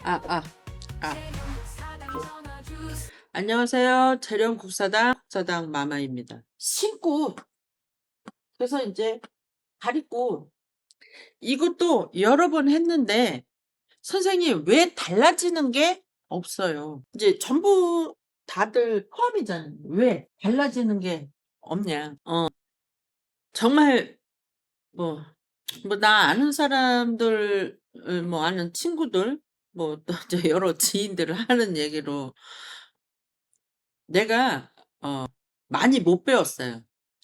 아, 아, 아. 안녕하세요. 재련국사당 마마입니다. 신고, 그래서 이제 가리고, 이것도 여러 번 했는데, 선생님, 왜 달라지는 게 없어요? 이제 전부 다들 포함이잖아요. 왜 달라지는 게 없냐? 정말, 뭐, 나 아는 사람들, 뭐, 아는 친구들, 뭐, 또 이제 여러 지인들을 하는 얘기로, 내가 많이 못 배웠어요.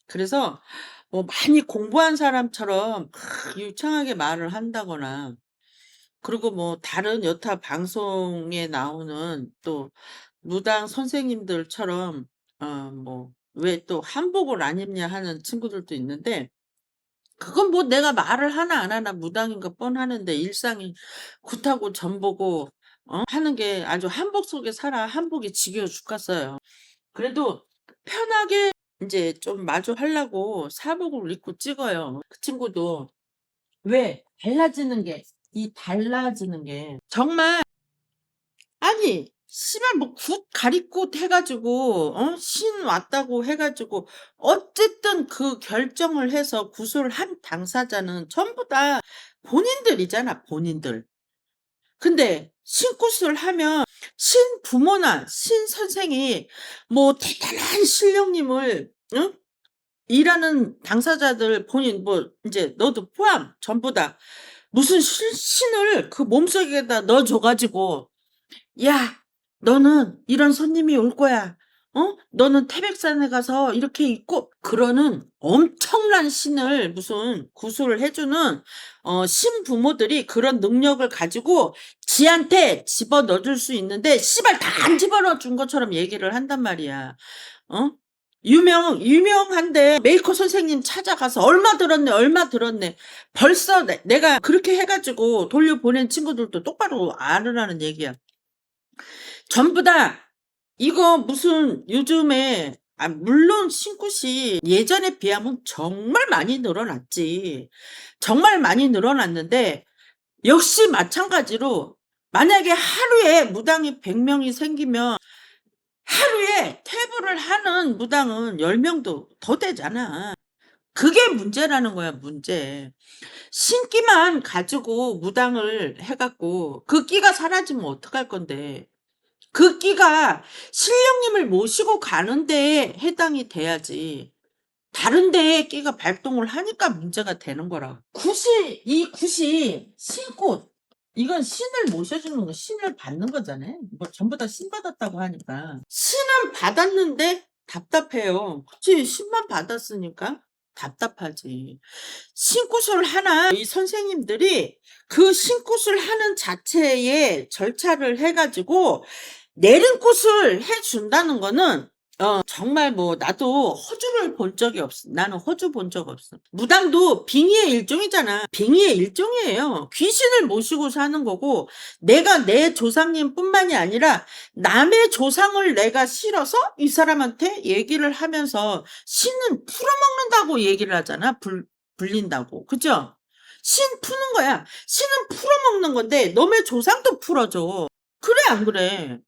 그래서 뭐 많이 공부한 사람처럼 막 유창하게 말을 한다거나, 그리고 뭐 다른 여타 방송에 나오는 또 무당 선생님들처럼 뭐 왜 또 한복을 안 입냐 하는 친구들도 있는데, 그건 뭐 내가 말을 하나 안 하나 무당인 거 뻔하는데, 일상이 굿하고 전보고 하는 게 아주 한복 속에 살아. 한복이 지겨워 죽겠어요. 그래도 편하게 인제 좀 마주하려고 사복을 입고 찍어요. 그 친구도 왜 달라지는 게 정말, 아니 씨발 뭐 굿 가리꽃 해 가지고 신 왔다고 해 가지고 어쨌든 그 결정을 해서 굿을 한 당사자는 전부 다 본인들이잖아, 본인들. 근데 신굿을 하면 신부모나 신선생이 뭐 대단한 신령님을, 응? 일하는 당사자들 본인 뭐 인제 너도 포함 전부 다 무슨 신을 그 몸속에다 넣어 줘 가지고 "야, 너는 이런 손님이 올 거야. 너는 태백산에 가서 이렇게 있고." 그러는 엄청난 신을 무슨 구슬을 해 주는 신부모들이 그런 능력을 가지고 지한테 집어넣어 줄 수 있는데, 씨발 다 안 집어넣어 준 것처럼 얘기를 한단 말이야. 어? 유명한데 메이커 선생님 찾아가서 "얼마 들었네, 얼마 들었네." 벌써 내가 그렇게 해 가지고 돌려보낸 친구들도 똑바로 알으라는 얘기야. 전부 다 이거 무슨 요즘에, 물론 신굿이 예전에 비하면 정말 많이 늘어났지. 정말 많이 늘어났는데, 역시 마찬가지로 만약에 하루에 무당이 100명이 생기면 하루에 퇴부를 하는 무당은 10명도 더 되잖아. 그게 문제라는 거야, 문제. 신기만 가지고 무당을 해 갖고 그 끼가 사라지면 어떡할 건데. 그 끼가 신령님을 모시고 가는 데에 해당이 돼야지, 다른 데에 끼가 발동을 하니까 문제가 되는 거라. 굿이 신꽃, 이건 신을 모셔주는 거, 신을 받는 거잖아요. 뭐 전부 다 신 받았다고 하니까. 신은 받았는데 답답해요. 그치, 신만 받았으니까 답답하지. 신굿을 하나 이 선생님들이 그 신굿을 하는 자체에 절차를 해 가지고 내린굿을 해 준다는 거는 정말 뭐 나도 허주를 본 적이 없어. 나는 허주 본 적 없어. 무당도 빙의의 일종이잖아. 빙의의 일종이에요. 귀신을 모시고 사는 거고, 내가 내 조상님뿐만이 아니라 남의 조상을 내가 실어서 이 사람한테 얘기를 하면서 신은 풀어먹는다고 얘기를 하잖아. 불린다고. 그죠? 신 푸는 거야. 신은 풀어먹는 건데 너의 조상도 풀어줘. 그래 안 그래?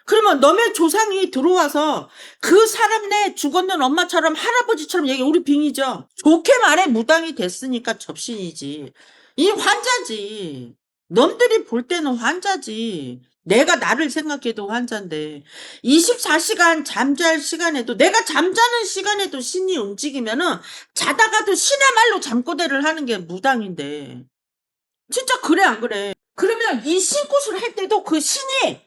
그러면 너의 조상이 들어와서 그 사람 내 죽었는 엄마처럼 할아버지처럼 얘기해. 우리 빙이죠. 좋게 말해 무당이 됐으니까 접신이지. 이 환자지. 남들이 볼 때는 환자지. 내가 나를 생각해도 환자인데, 24시간 잠잘 시간에도, 내가 잠자는 시간에도 신이 움직이면은 자다가도 신의 말로 잠꼬대를 하는 게 무당인데. 진짜 그래 안 그래? 그러면 이 신굿을 할 때도 그 신이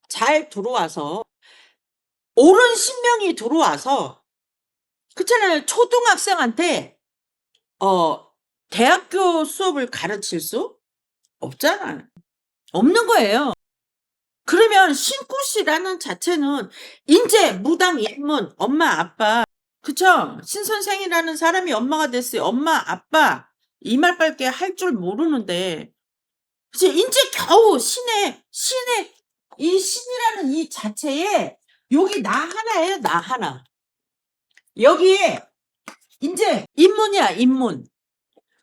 잘 들어와서, 옳은 신명이 들어와서, 그렇잖아요. 초등학생한테 어 대학교 수업을 가르칠 수 없잖아. 없는 거예요. 그러면 신굿이라는 자체는 인제 무당 입문 엄마 아빠, 그쵸? 신선생이라는 사람이 엄마가 됐어요. 엄마 아빠 이 말밖에 할 줄 모르는데, 이제 인제 겨우 신의 이 신이라는 이 자체에, 여기 나 하나예요, 나 하나. 여기에 인제 입문이야, 입문.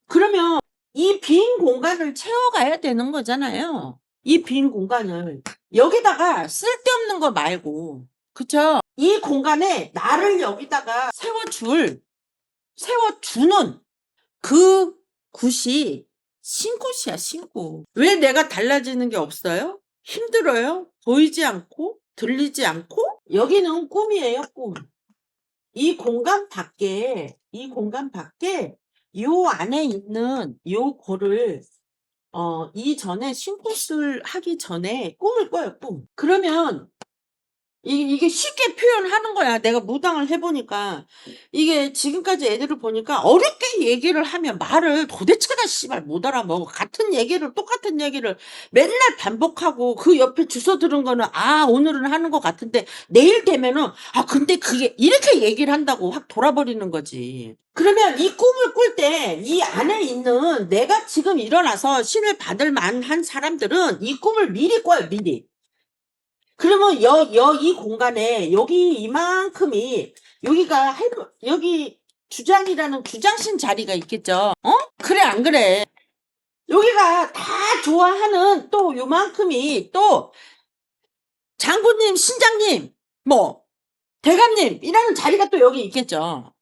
그러면 이 빈 공간을 채워가야 되는 거잖아요. 이 빈 공간을 여기다가 쓸데없는 거 말고, 그쵸? 이 공간에 나를 여기다가 세워주는 그 곳이 신곳이야, 신곳. 왜 내가 달라지는 게 없어요? 힘들어요? 보이지 않고? 들리지 않고? 여기는 꿈이에요, 꿈. 이 공간 밖에 요 안에 있는 요 고를 이전에 신꽃을 하기 전에 꿈을 꿔요, 꿈. 그러면 이게 쉽게 표현하는 거야. 내가 무당을 해보니까. 이게 지금까지 애들을 보니까 어렵게 얘기를 하면 말을 도대체가 씨발 못 알아먹어. 똑같은 얘기를 맨날 반복하고 그 옆에 주워 들은 거는 오늘은 하는 것 같은데 내일 되면은 근데 그게 이렇게 얘기를 한다고 확 돌아버리는 거지. 그러면 이 꿈을 꿀 때 이 안에 있는 내가 지금 일어나서 신을 받을 만한 사람들은 이 꿈을 미리 꿔요, 미리. 그러면 이 공간에 여기 이만큼이 여기 주장신 자리가 있겠죠. 그래 안 그래? 여기가 다 좋아하는 또 요만큼이 또 장군님, 신장님, 뭐 대감님이라는 자리가 또 여기 있겠죠.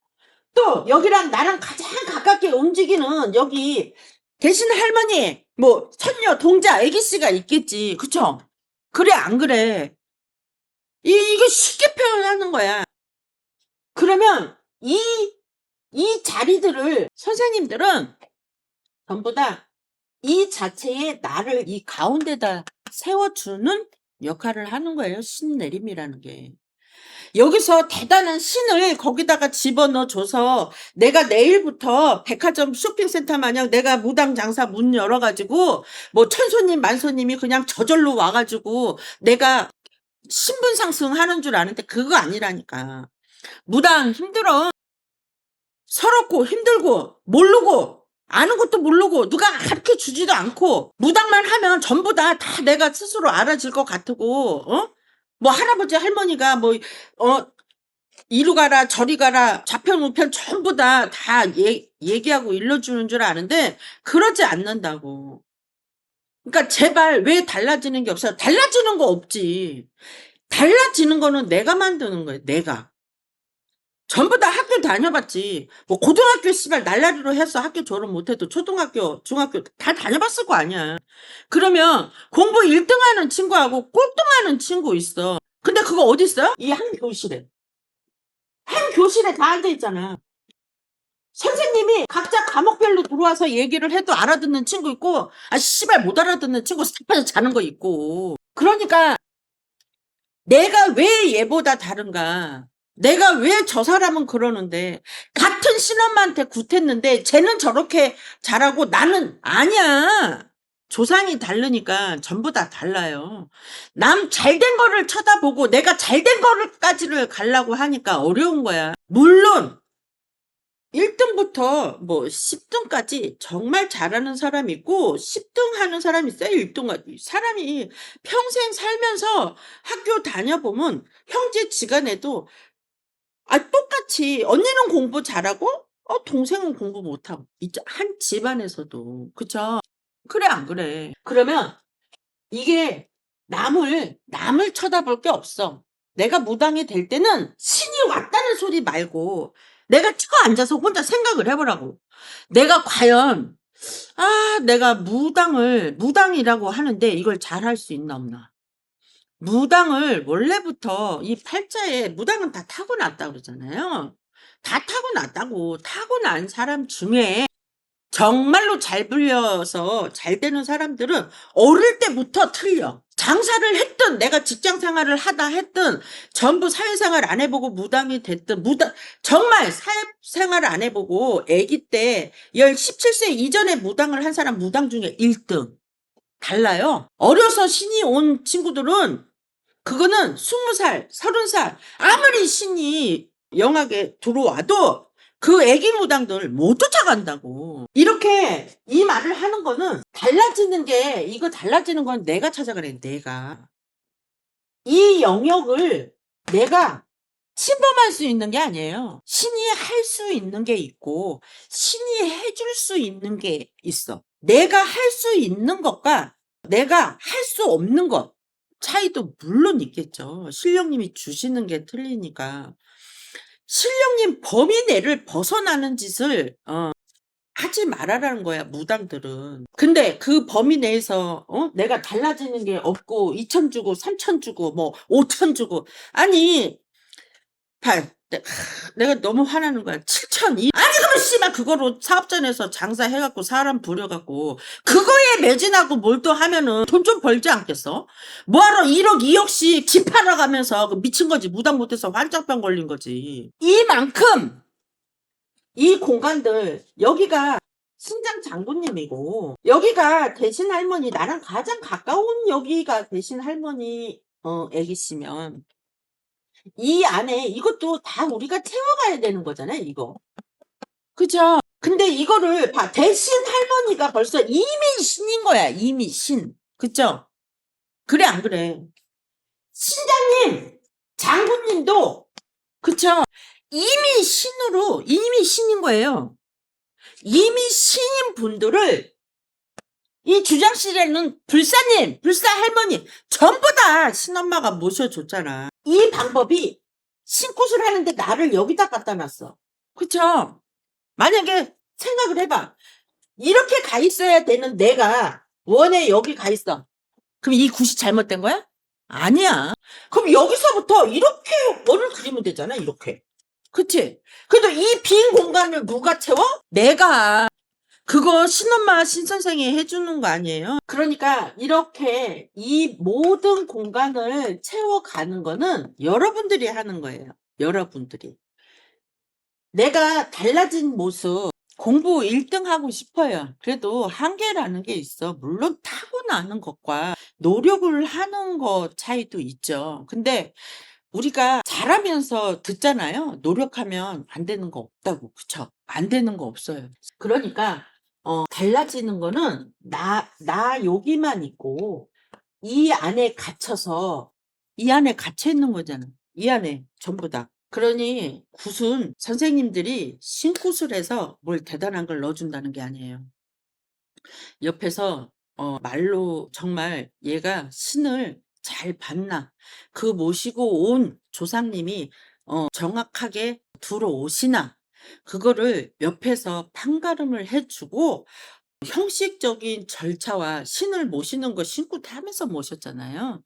또 여기랑 나랑 가장 가깝게 움직이는 여기 계신 할머니, 뭐 손녀, 동자, 애기씨가 있겠지. 그쵸? 그래 안 그래? 이게 쉽게 표현하는 거야. 그러면 이 자리들을 선생님들은 전부 다 이 자체에 나를 이 가운데다 세워주는 역할을 하는 거예요. 신내림이라는 게. 여기서 대단한 신을 거기다가 집어넣어줘서 내가 내일부터 백화점 쇼핑센터 마냥 내가 무당 장사 문 열어가지고 뭐 천손님 만손님이 그냥 저절로 와가지고 내가 신분 상승하는 줄 아는데 그거 아니라니까. 무당 힘들어. 서럽고 힘들고 모르고 아는 것도 모르고 누가 가르쳐 주지도 않고 무당만 하면 전부 다 내가 스스로 알아질 것 같고 뭐 할아버지 할머니가 뭐 이리 가라 저리 가라 좌편 우편 전부 다 얘기하고 일러주는 줄 아는데 그러지 않는다고. 그러니까 제발 왜 달라지는 게 없어요? 달라지는 거 없지. 달라지는 거는 내가 만드는 거예요. 내가. 전부 다 학교 다녀봤지. 뭐 고등학교 씨발 날라리로 해서 학교 졸업 못해도 초등학교, 중학교 다 다녀봤을 거 아니야. 그러면 공부 1등하는 친구하고 꼴등하는 친구 있어. 근데 그거 어디 있어요? 이 한 교실에. 한 교실에 다 앉아있잖아. 선생님이 각자 과목별로 들어와서 얘기를 해도 알아듣는 친구 있고 씨발 못 알아듣는 친구 싹 자는 거 있고. 그러니까 내가 왜 얘보다 다른가? 내가 왜 저 사람은 그러는데 같은 신엄마한테 굿했는데 쟤는 저렇게 잘하고 나는 아니야. 조상이 다르니까 전부 다 달라요. 남 잘된 거를 쳐다보고 내가 잘된 거를까지를 가려고 하니까 어려운 거야. 물론 1등부터 뭐 10등까지 정말 잘하는 사람이 있고 10등 하는 사람이 있어요. 1등까지. 사람이 평생 살면서 학교 다녀보면 형제지간에도 똑같이 언니는 공부 잘하고 동생은 공부 못하고 있죠. 한 집안에서도. 그쵸? 그래 안 그래? 그러면 이게 남을 쳐다볼 게 없어. 내가 무당이 될 때는 신이 왔다는 소리 말고 내가 앉아서 혼자 생각을 해보라고. 내가 과연 내가 무당이라고 하는데 이걸 잘할 수 있나 없나. 무당을 원래부터 이 팔자에 무당은 다 타고났다 그러잖아요. 다 타고났다고. 타고난 사람 중에 정말로 잘 불려서 잘 되는 사람들은 어릴 때부터 틀려. 장사를 했든 내가 직장 생활을 하다 했든 전부 사회생활 안 해보고 무당이 됐든 정말 사회생활 안 해보고 아기 때 17세 이전에 무당을 한 사람 무당 중에 1등. 달라요. 어려서 신이 온 친구들은 그거는 20살, 30살 아무리 신이 영하게 들어와도 그 애기 무당들 못 쫓아간다고. 이렇게 이 말을 하는 거는 달라지는 건 내가 찾아가래. 내가 이 영역을 내가 침범할 수 있는 게 아니에요. 신이 할 수 있는 게 있고 신이 해줄 수 있는 게 있어. 내가 할 수 있는 것과 내가 할 수 없는 것 차이도 물론 있겠죠. 신령님이 주시는 게 틀리니까. 신령님 범위 내를 벗어나는 짓을 하지 말아라는 거야, 무당들은. 근데 그 범위 내에서 내가 달라지는 게 없고 2천 주고 3천 주고 뭐 5천 주고 아니 내가 너무 화나는 거야. 7천 아니 그러면 씨발 그거로 사업전에서 장사해갖고 사람 부려갖고 그거에 매진하고 뭘 또 하면은 돈 좀 벌지 않겠어? 뭐하러 1억 2억씩 집 팔아가면서 미친 거지. 무당 못해서 환장병 걸린 거지. 이만큼 이 공간들 여기가 신장 장군님이고 여기가 대신 할머니 나랑 가장 가까운 여기가 대신 할머니 애기시면 이 안에 이것도 다 우리가 채워가야 되는 거잖아요, 이거. 그죠? 근데 이거를 봐. 대신 할머니가 벌써 이미 신인 거야, 이미 신. 그죠? 그래, 안 그래? 신장님, 장군님도, 그쵸? 이미 신으로, 이미 신인 거예요. 이미 신인 분들을 이 주장실에는 불사님, 불사 할머니 전부 다 신엄마가 모셔줬잖아. 이 방법이 신굿을 하는데 나를 여기다 갖다 놨어. 그쵸? 만약에 생각을 해봐. 이렇게 가 있어야 되는 내가 원에 여기 가 있어. 그럼 이 굿이 잘못된 거야? 아니야. 그럼 여기서부터 이렇게 원을 그리면 되잖아, 이렇게. 그치? 그래도 이 빈 공간을 누가 채워? 내가. 그거 신엄마 신선생이 해주는 거 아니에요? 그러니까 이렇게 이 모든 공간을 채워가는 거는 여러분들이 하는 거예요. 여러분들이. 내가 달라진 모습 공부 1등 하고 싶어요. 그래도 한계라는 게 있어. 물론 타고나는 것과 노력을 하는 것 차이도 있죠. 근데 우리가 잘하면서 듣잖아요. 노력하면 안 되는 거 없다고. 그쵸? 안 되는 거 없어요. 그러니까 달라지는 거는 나 여기만 있고 이 안에 갇혀서 이 안에 갇혀 있는 거잖아. 이 안에 전부 다. 그러니 굿은 선생님들이 신굿을 해서 뭘 대단한 걸 넣어준다는 게 아니에요. 옆에서 말로 정말 얘가 신을 잘 봤나 그 모시고 온 조상님이 정확하게 들어오시나 그거를 옆에서 판가름을 해주고 형식적인 절차와 신을 모시는 거 신굿 하면서 모셨잖아요.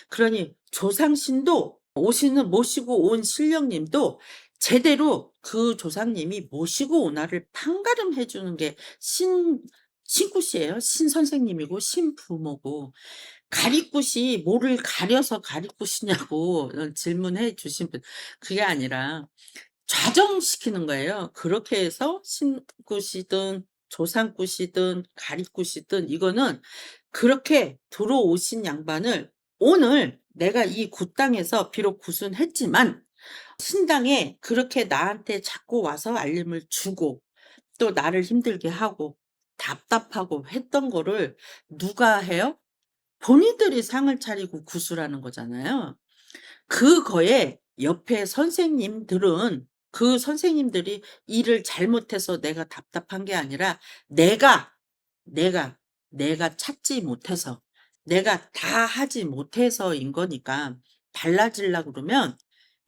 그러니 조상신도 모시고 온 신령님도 제대로 그 조상님이 모시고 오나를 판가름해 주는 게 신굿이에요. 신선생님이고 신부모고. 가리굿이 뭐를 가려서 가리굿이냐고 질문해 주신 분 그게 아니라 좌정시키는 거예요. 그렇게 해서 신굿이든 조상굿이든 가리굿이든 이거는 그렇게 들어오신 양반을 오늘 내가 이 굿당에서 비록 굿은 했지만 신당에 그렇게 나한테 자꾸 와서 알림을 주고 또 나를 힘들게 하고 답답하고 했던 거를 누가 해요? 본인들이 상을 차리고 굿을 하는 거잖아요. 그거에 옆에 선생님들은 그 선생님들이 일을 잘못해서 내가 답답한 게 아니라 내가 찾지 못해서 내가 다 하지 못해서인 거니까 달라지려고 그러면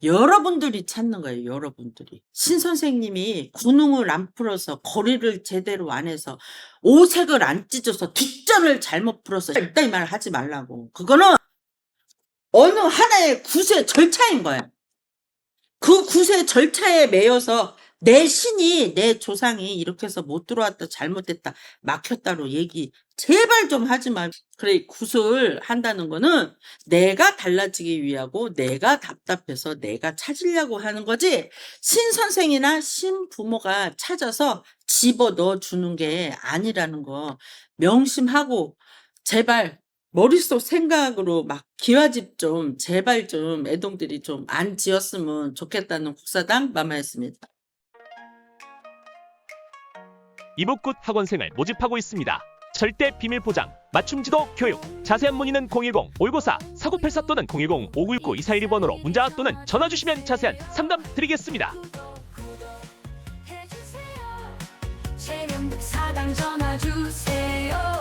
여러분들이 찾는 거예요. 여러분들이. 신선생님이 군웅을 안 풀어서 거리를 제대로 안 해서 오색을 안 찢어서 뒷전을 잘못 풀어서 일단 이 말 하지 말라고. 그거는 어느 하나의 굿의 절차인 거야. 그 굿의 절차에 매여서 내 신이 내 조상이 이렇게 해서 못 들어왔다 잘못됐다 막혔다로 얘기 제발 좀 하지 마. 그래 굿을 한다는 거는 내가 달라지기 위하고 내가 답답해서 내가 찾으려고 하는 거지 신선생이나 신부모가 찾아서 집어넣어 주는 게 아니라는 거 명심하고 제발 머릿속 생각으로 막 기와집 좀 제발 좀 애동들이 좀 안 지었으면 좋겠다는 국사당 마마였습니다. 이북굿 학원생을 모집하고 있습니다. 절대 비밀 보장, 맞춤 지도 교육. 자세한 문의는 010-594-4984 또는 010-599-2412번으로 문자 또는 전화 주시면 자세한 상담 드리겠습니다. 사당 전화 주세요.